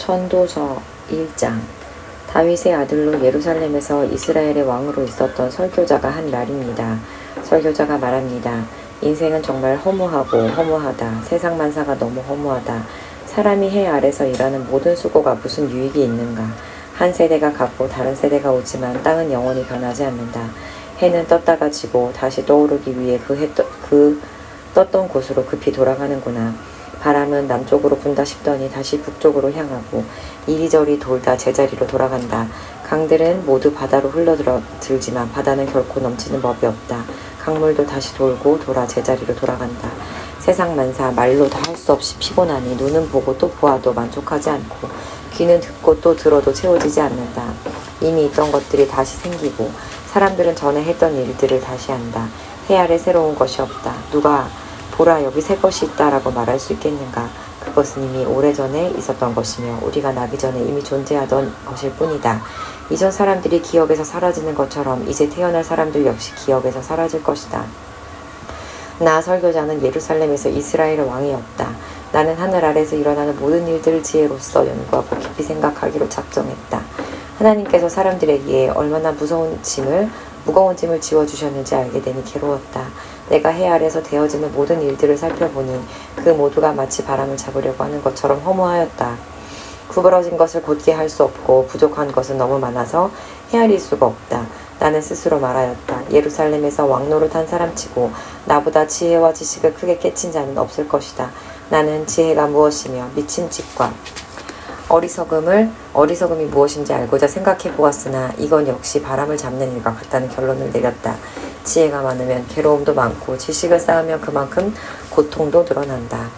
전도서 1장. 다윗의 아들로 예루살렘에서 이스라엘의 왕으로 있었던 설교자가 한 말입니다. 설교자가 말합니다. 인생은 정말 허무하다. 세상 만사가 너무 허무하다. 사람이 해 아래서 일하는 모든 수고가 무슨 유익이 있는가. 한 세대가 갔고 다른 세대가 오지만 땅은 영원히 변하지 않는다. 해는 떴다가 지고 다시 떠오르기 위해 그 떴던 곳으로 급히 돌아가는구나. 바람은 남쪽으로 분다 싶더니 다시 북쪽으로 향하고 이리저리 돌다 제자리로 돌아간다. 강들은 모두 바다로 흘러들지만 바다는 결코 넘치는 법이 없다. 강물도 다시 돌고 돌아 제자리로 돌아간다. 세상 만사 말로 다 할 수 없이 피곤하니 눈은 보고 또 보아도 만족하지 않고 귀는 듣고 또 들어도 채워지지 않는다. 이미 있던 것들이 다시 생기고 사람들은 전에 했던 일들을 다시 한다. 해 아래 새로운 것이 없다. 누가 보라 여기 새 것이 있다라고 말할 수 있겠는가. 그것은 이미 오래전에 있었던 것이며 우리가 나기 전에 이미 존재하던 것일 뿐이다. 이전 사람들이 기억에서 사라지는 것처럼 이제 태어날 사람들 역시 기억에서 사라질 것이다. 나 설교자는 예루살렘에서 이스라엘의 왕이 없다. 나는 하늘 아래에서 일어나는 모든 일들을 지혜로서 연구하고 깊이 생각하기로 작정했다. 하나님께서 사람들에게 얼마나 무거운 짐을 지워주셨는지 알게 되니 괴로웠다. 내가 해 아래에서 되어지는 모든 일들을 살펴보니 그 모두가 마치 바람을 잡으려고 하는 것처럼 허무하였다. 구부러진 것을 곧게 할 수 없고 부족한 것은 너무 많아서 헤아릴 수가 없다. 나는 스스로 말하였다. 예루살렘에서 왕노릇 한 사람치고 나보다 지혜와 지식을 크게 깨친 자는 없을 것이다. 나는 지혜가 무엇이며 미친 짓과 어리석음이 무엇인지 알고자 생각해 보았으나 이건 역시 바람을 잡는 일과 같다는 결론을 내렸다. 지혜가 많으면 괴로움도 많고 지식을 쌓으면 그만큼 고통도 늘어난다.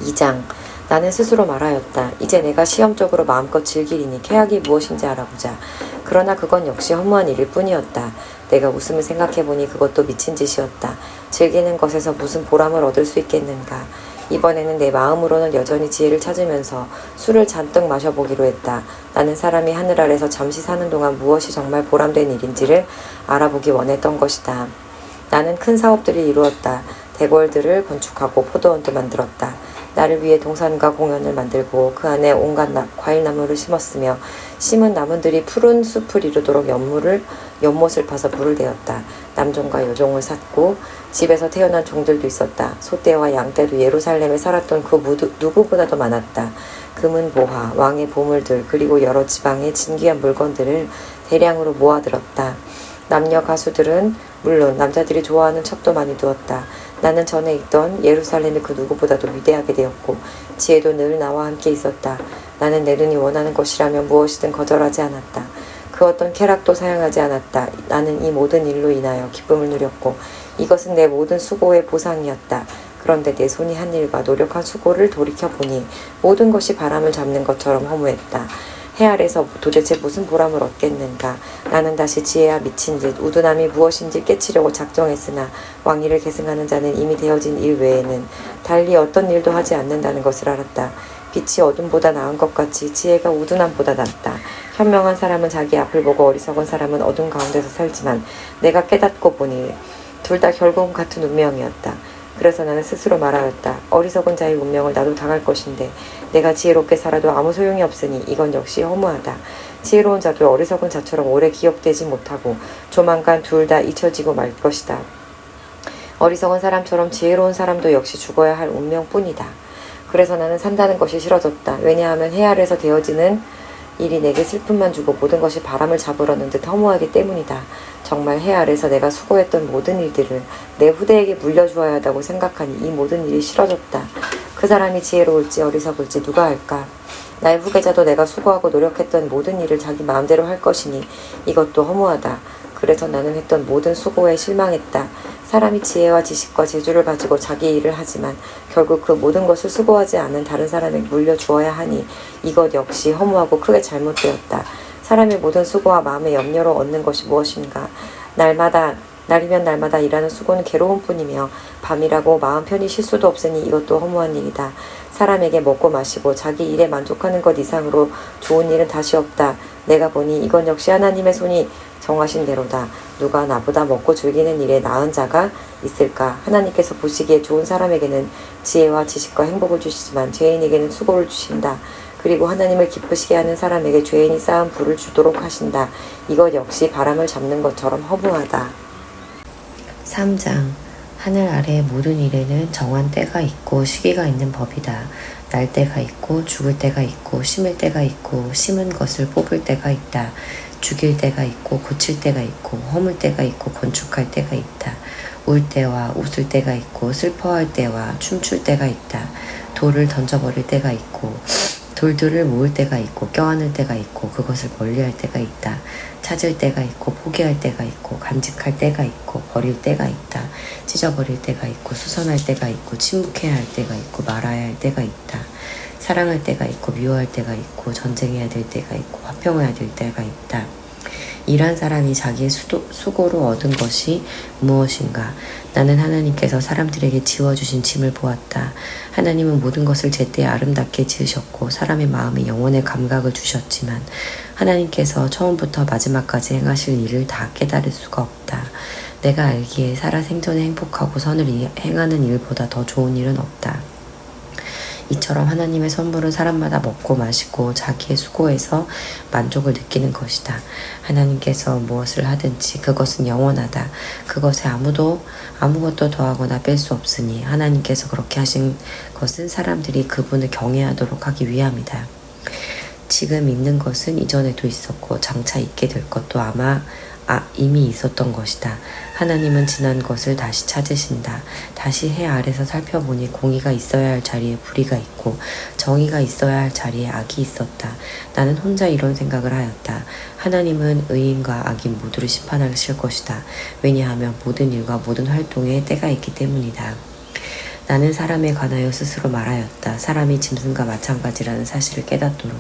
2장. 나는 스스로 말하였다. 이제 내가 시험적으로 마음껏 즐기리니 쾌락이 무엇인지 알아보자. 그러나 그건 역시 허무한 일일 뿐이었다. 내가 웃음을 생각해보니 그것도 미친 짓이었다. 즐기는 것에서 무슨 보람을 얻을 수 있겠는가. 이번에는 내 마음으로는 여전히 지혜를 찾으면서 술을 잔뜩 마셔보기로 했다. 나는 사람이 하늘 아래서 잠시 사는 동안 무엇이 정말 보람된 일인지를 알아보기 원했던 것이다. 나는 큰 사업들을 이루었다. 대궐들을 건축하고 포도원도 만들었다. 나를 위해 동산과 공원을 만들고 그 안에 온갖 과일나무를 심었으며 심은 나무들이 푸른 숲을 이루도록 연못을 파서 불을 대었다. 남종과 여종을 샀고 집에서 태어난 종들도 있었다. 소떼와 양떼도 예루살렘에 살았던 그 누구보다도 많았다. 금은 보화, 왕의 보물들 그리고 여러 지방의 진귀한 물건들을 대량으로 모아들었다. 남녀 가수들은 물론 남자들이 좋아하는 첩도 많이 두었다. 나는 전에 있던 예루살렘의 그 누구보다도 위대하게 되었고 지혜도 늘 나와 함께 있었다. 나는 내 눈이 원하는 것이라면 무엇이든 거절하지 않았다. 그 어떤 쾌락도 사양하지 않았다. 나는 이 모든 일로 인하여 기쁨을 누렸고 이것은 내 모든 수고의 보상이었다. 그런데 내 손이 한 일과 노력한 수고를 돌이켜보니 모든 것이 바람을 잡는 것처럼 허무했다. 해 아래서 도대체 무슨 보람을 얻겠는가. 나는 다시 지혜와 미친 짓, 우둔함이 무엇인지 깨치려고 작정했으나 왕위를 계승하는 자는 이미 되어진 일 외에는 달리 어떤 일도 하지 않는다는 것을 알았다. 빛이 어둠보다 나은 것 같이 지혜가 우둔함보다 낫다. 현명한 사람은 자기 앞을 보고 어리석은 사람은 어둠 가운데서 살지만 내가 깨닫고 보니 둘 다 결국은 같은 운명이었다. 그래서 나는 스스로 말하였다. 어리석은 자의 운명을 나도 당할 것인데 내가 지혜롭게 살아도 아무 소용이 없으니 이건 역시 허무하다. 지혜로운 자도 어리석은 자처럼 오래 기억되지 못하고 조만간 둘 다 잊혀지고 말 것이다. 어리석은 사람처럼 지혜로운 사람도 역시 죽어야 할 운명뿐이다. 그래서 나는 산다는 것이 싫어졌다. 왜냐하면 해 아래서 되어지는 일이 내게 슬픔만 주고 모든 것이 바람을 잡으려는 듯 허무하기 때문이다. 정말 해 아래서 내가 수고했던 모든 일들을 내 후대에게 물려주어야 한다고 생각하니 이 모든 일이 싫어졌다. 그 사람이 지혜로울지 어리석을지 누가 알까. 나의 후계자도 내가 수고하고 노력했던 모든 일을 자기 마음대로 할 것이니 이것도 허무하다. 그래서 나는 했던 모든 수고에 실망했다. 사람이 지혜와 지식과 재주를 가지고 자기 일을 하지만 결국 그 모든 것을 수고하지 않은 다른 사람에게 물려주어야 하니 이것 역시 허무하고 크게 잘못되었다. 사람의 모든 수고와 마음의 염려로 얻는 것이 무엇인가. 날이면 날마다 일하는 수고는 괴로움뿐이며 밤이라고 마음 편히 쉴 수도 없으니 이것도 허무한 일이다. 사람에게 먹고 마시고 자기 일에 만족하는 것 이상으로 좋은 일은 다시 없다. 내가 보니 이건 역시 하나님의 손이 정하신 대로다. 누가 나보다 먹고 즐기는 일에 나은 자가 있을까. 하나님께서 보시기에 좋은 사람에게는 지혜와 지식과 행복을 주시지만 죄인에게는 수고를 주신다. 그리고 하나님을 기쁘시게 하는 사람에게 죄인이 쌓은 불을 주도록 하신다. 이것 역시 바람을 잡는 것처럼 허무하다. 3장. 하늘 아래의 모든 일에는 정한 때가 있고 시기가 있는 법이다. 날 때가 있고 죽을 때가 있고 심을 때가 있고 심은 것을 뽑을 때가 있다. 죽일 때가 있고 고칠 때가 있고 허물 때가 있고 건축할 때가 있다. 울 때와 웃을 때가 있고 슬퍼할 때와 춤출 때가 있다. 돌을 던져버릴 때가 있고 돌들을 모을 때가 있고 껴안을 때가 있고 그것을 멀리할 때가 있다. 찾을 때가 있고 포기할 때가 있고 간직할 때가 있고 버릴 때가 있다. 찢어버릴 때가 있고 수선할 때가 있고 침묵해야 할 때가 있고 말아야 할 때가 있다. 사랑할 때가 있고 미워할 때가 있고 전쟁해야 될 때가 있고 화평해야 될 때가 있다. 일한 사람이 자기의 수고로 얻은 것이 무엇인가? 나는 하나님께서 사람들에게 지워주신 짐을 보았다. 하나님은 모든 것을 제때 아름답게 지으셨고 사람의 마음에 영혼의 감각을 주셨지만 하나님께서 처음부터 마지막까지 행하실 일을 다 깨달을 수가 없다. 내가 알기에 살아 생전에 행복하고 선을 행하는 일보다 더 좋은 일은 없다. 이처럼 하나님의 선물은 사람마다 먹고 마시고 자기의 수고에서 만족을 느끼는 것이다. 하나님께서 무엇을 하든지 그것은 영원하다. 그것에 아무것도 더하거나 뺄 수 없으니 하나님께서 그렇게 하신 것은 사람들이 그분을 경외하도록 하기 위함이다. 지금 있는 것은 이전에도 있었고 장차 있게 될 것도 이미 있었던 것이다. 하나님은 지난 것을 다시 찾으신다. 다시 해 아래서 살펴보니 공의가 있어야 할 자리에 불의가 있고 정의가 있어야 할 자리에 악이 있었다. 나는 혼자 이런 생각을 하였다. 하나님은 의인과 악인 모두를 심판하실 것이다. 왜냐하면 모든 일과 모든 활동에 때가 있기 때문이다. 나는 사람에 관하여 스스로 말하였다. 사람이 짐승과 마찬가지라는 사실을 깨닫도록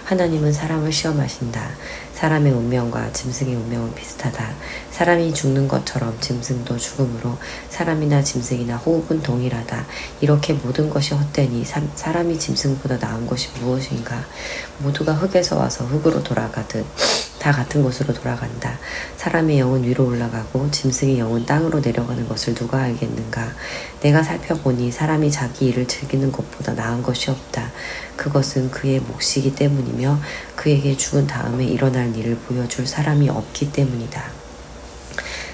하나님은 사람을 시험하신다. 사람의 운명과 짐승의 운명은 비슷하다. 사람이 죽는 것처럼 짐승도 죽음으로 사람이나 짐승이나 호흡은 동일하다. 이렇게 모든 것이 헛되니 사람이 짐승보다 나은 것이 무엇인가? 모두가 흙에서 와서 흙으로 돌아가듯 다 같은 곳으로 돌아간다. 사람의 영은 위로 올라가고 짐승의 영은 땅으로 내려가는 것을 누가 알겠는가? 내가 살펴보니 사람이 자기 일을 즐기는 것보다 나은 것이 없다. 그것은 그의 몫이기 때문이며 그에게 죽은 다음에 일어날 일을 보여줄 사람이 없기 때문이다.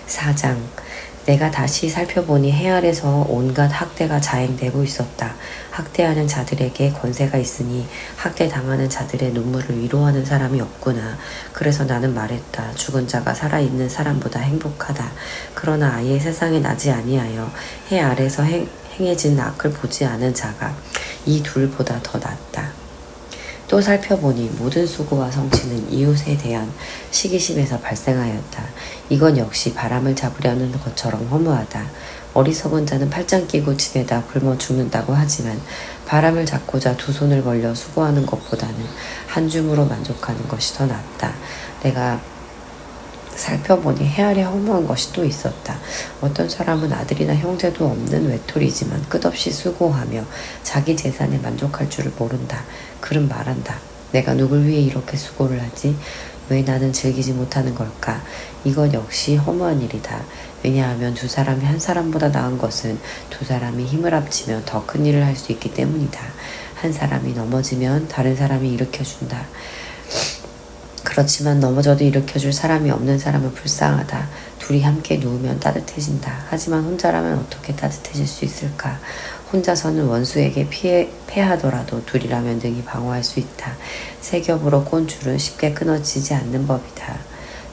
4장. 내가 다시 살펴보니 해 아래서 온갖 학대가 자행되고 있었다. 학대하는 자들에게 권세가 있으니 학대당하는 자들의 눈물을 위로하는 사람이 없구나. 그래서 나는 말했다. 죽은 자가 살아있는 사람보다 행복하다. 그러나 아예 세상에 나지 아니하여 해 아래서 행해진 악을 보지 않은 자가 이 둘보다 더 낫다. 또 살펴보니 모든 수고와 성취는 이웃에 대한 시기심에서 발생하였다. 이건 역시 바람을 잡으려는 것처럼 허무하다. 어리석은 자는 팔짱 끼고 지내다 굶어 죽는다고 하지만 바람을 잡고자 두 손을 벌려 수고하는 것보다는 한 줌으로 만족하는 것이 더 낫다. 내가 살펴보니 해 아래 허무한 것이 또 있었다. 어떤 사람은 아들이나 형제도 없는 외톨이지만 끝없이 수고하며 자기 재산에 만족할 줄을 모른다. 그는 말한다. 내가 누굴 위해 이렇게 수고를 하지? 왜 나는 즐기지 못하는 걸까? 이건 역시 허무한 일이다. 왜냐하면 두 사람이 한 사람보다 나은 것은 두 사람이 힘을 합치면 더 큰 일을 할 수 있기 때문이다. 한 사람이 넘어지면 다른 사람이 일으켜준다. 그렇지만 넘어져도 일으켜줄 사람이 없는 사람은 불쌍하다. 둘이 함께 누우면 따뜻해진다. 하지만 혼자라면 어떻게 따뜻해질 수 있을까? 혼자서는 원수에게 패하더라도 둘이라면 능히 방어할 수 있다. 세 겹으로 꼰 줄은 쉽게 끊어지지 않는 법이다.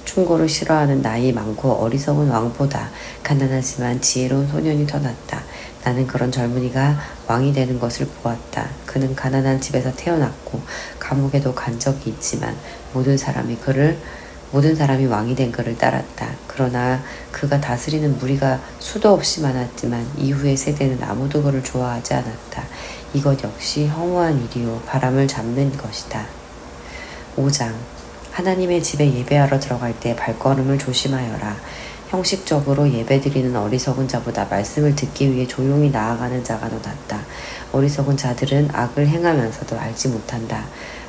충고를 싫어하는 나이 많고 어리석은 왕보다 가난하지만 지혜로운 소년이 더 낫다. 나는 그런 젊은이가 왕이 되는 것을 보았다. 그는 가난한 집에서 태어났고 감옥에도 간 적이 있지만 모든 사람이 왕이 된 그를 따랐다. 그러나 그가 다스리는 무리가 수도 없이 많았지만 이후의 세대는 아무도 그를 좋아하지 않았다. 이것 역시 허무한 일이요 바람을 잡는 것이다. 5장. 하나님의 집에 예배하러 들어갈 때 발걸음을 조심하여라. 형식적으로 예배드리는 어리석은 자보다 말씀을 듣기 위해 조용히 나아가는 자가 더 낫다. 어리석은 자들은 악을 행하면서도 알지 못한다.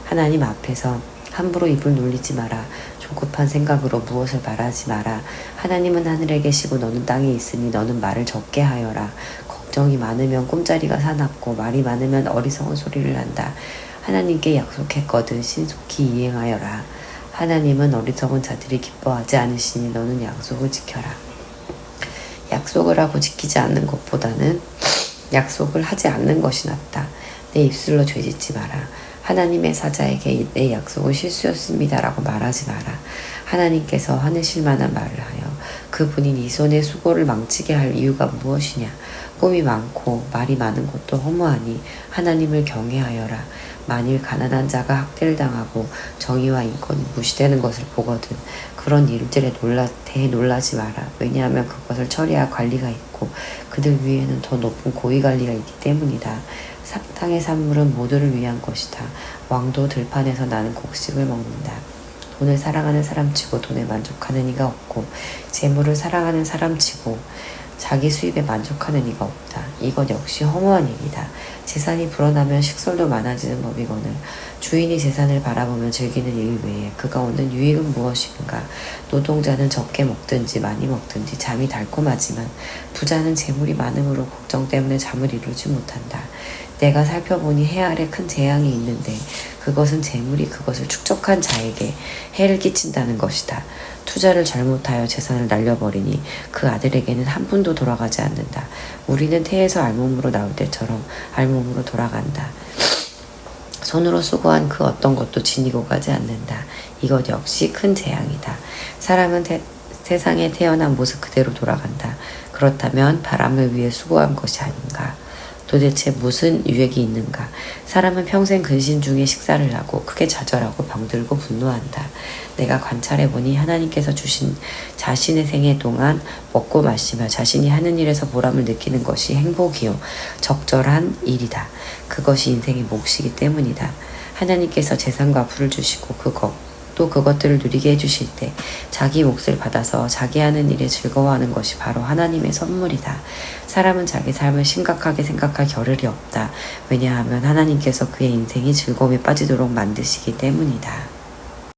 하나님 앞에서 함부로 입을 놀리지 마라. 조급한 생각으로 무엇을 말하지 마라. 하나님은 하늘에 계시고 너는 땅에 있으니 너는 말을 적게 하여라. 걱정이 많으면 꿈자리가 사납고 말이 많으면 어리석은 소리를 한다. 하나님께 약속했거든 신속히 이행하여라. 하나님은 어리석은 자들이 기뻐하지 않으시니 너는 약속을 지켜라. 약속을 하고 지키지 않는 것보다는 약속을 하지 않는 것이 낫다. 내 입술로 죄짓지 마라. 하나님의 사자에게 내 약속은 실수였습니다라고 말하지 마라. 하나님께서 화내실 만한 말을 하여 그분이 네 손의 수고를 망치게 할 이유가 무엇이냐. 꿈이 많고 말이 많은 것도 허무하니 하나님을 경외하여라. 만일 가난한 자가 학대를 당하고 정의와 인권이 무시되는 것을 보거든 그런 일들에 놀라지 마라. 왜냐하면 그것을 처리할 관리가 있고 그들 위에는 더 높은 고위 관리가 있기 때문이다. 땅의 산물은 모두를 위한 것이다. 왕도 들판에서 나는 곡식을 먹는다. 돈을 사랑하는 사람치고 돈에 만족하는 이가 없고 재물을 사랑하는 사람치고 자기 수입에 만족하는 이가 없다. 이것 역시 허무한 일이다. 재산이 불어나면 식솔도 많아지는 법이거늘 주인이 재산을 바라보면 즐기는 일 외에 그가 얻는 유익은 무엇인가. 노동자는 적게 먹든지 많이 먹든지 잠이 달콤하지만 부자는 재물이 많음으로 걱정 때문에 잠을 이루지 못한다. 내가 살펴보니 해 아래 큰 재앙이 있는데 그것은 재물이 그것을 축적한 자에게 해를 끼친다는 것이다. 투자를 잘못하여 재산을 날려버리니 그 아들에게는 한 푼도 돌아가지 않는다. 우리는 태에서 알몸으로 나올 때처럼 알몸으로 돌아간다. 손으로 수고한 그 어떤 것도 지니고 가지 않는다. 이것 역시 큰 재앙이다. 사람은 세상에 태어난 모습 그대로 돌아간다. 그렇다면 바람을 위해 수고한 것이 아닌가. 도대체 무슨 유익이 있는가. 사람은 평생 근심 중에 식사를 하고 크게 좌절하고 병들고 분노한다. 내가 관찰해보니 하나님께서 주신 자신의 생애 동안 먹고 마시며 자신이 하는 일에서 보람을 느끼는 것이 행복이요 적절한 일이다. 그것이 인생의 몫이기 때문이다. 하나님께서 재산과 부를 주시고 또 그것들을 누리게 해주실 때 자기 몫을 받아서 자기 하는 일에 즐거워하는 것이 바로 하나님의 선물이다. 사람은 자기 삶을 심각하게 생각할 겨를이 없다. 왜냐하면 하나님께서 그의 인생이 즐거움에 빠지도록 만드시기 때문이다.